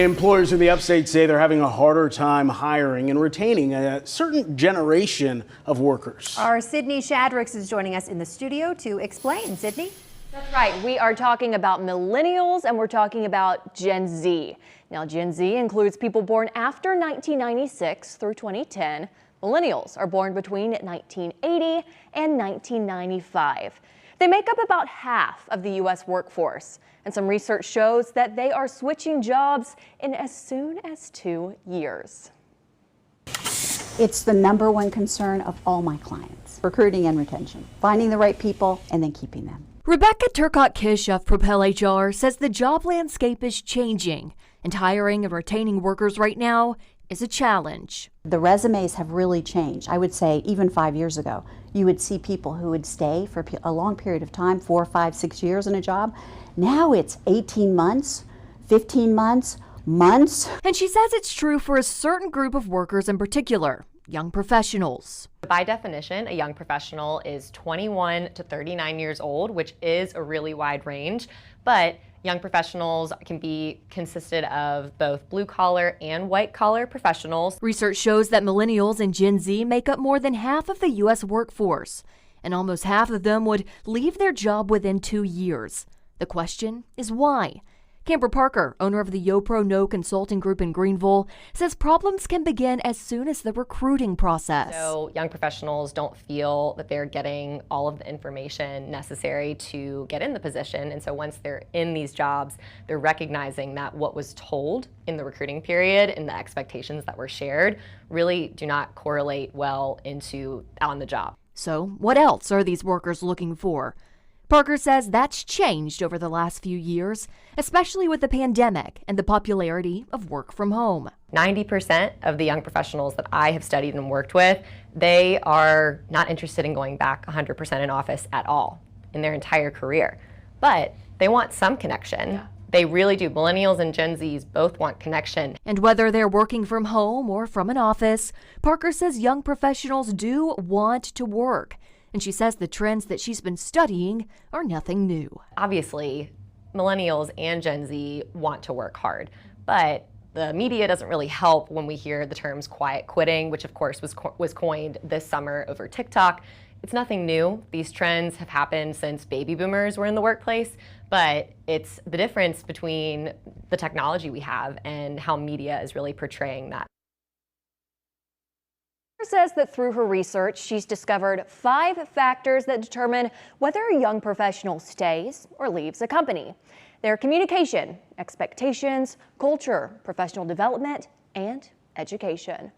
Employers in the upstate say they're having a harder time hiring and retaining a certain generation of workers. Our Sydney Shadricks is joining us in the studio to explain. Sydney? That's right. We are talking about millennials and we're talking about Gen Z. Now, Gen Z includes people born after 1996 through 2010. Millennials are born between 1980 and 1995. They make up about half of the U.S. workforce, and some research shows that they are switching jobs in as soon as 2 years. It's the number one concern of all my clients, recruiting and retention, finding the right people and then keeping them. Rebecca Turcotte-Kish of Propel HR says the job landscape is changing, and hiring and retaining workers right now is a challenge. The resumes have really changed. I would say even 5 years ago, you would see people who would stay for a long period of time, 4, 5, 6 years in a job. Now it's 18 months, 15 months, months. And she says it's true for a certain group of workers in particular, young professionals. By definition, a young professional is 21 to 39 years old, which is a really wide range, but young professionals can be consisted of both blue-collar and white-collar professionals. Research shows that millennials and Gen Z make up more than half of the U.S. workforce, and almost half of them would leave their job within 2 years. The question is why? Camper Parker, owner of the YoPro No Consulting Group in Greenville, says problems can begin as soon as the recruiting process. So young professionals don't feel that they're getting all of the information necessary to get in the position. And so once they're in these jobs, they're recognizing that what was told in the recruiting period and the expectations that were shared really do not correlate well into on the job. So what else are these workers looking for? Parker says that's changed over the last few years, especially with the pandemic and the popularity of work from home. 90% of the young professionals that I have studied and worked with, they are not interested in going back 100% in office at all in their entire career. But they want some connection. Yeah. They really do. Millennials and Gen Zs both want connection. And whether they're working from home or from an office, Parker says young professionals do want to work. And she says the trends that she's been studying are nothing new. Obviously, millennials and Gen Z want to work hard, but the media doesn't really help when we hear the terms quiet quitting, which of course was coined this summer over TikTok. It's nothing new. These trends have happened since baby boomers were in the workplace, but it's the difference between the technology we have and how media is really portraying that. Says that through her research, she's discovered 5 factors that determine whether a young professional stays or leaves a company. Their communication, expectations, culture, professional development, and education.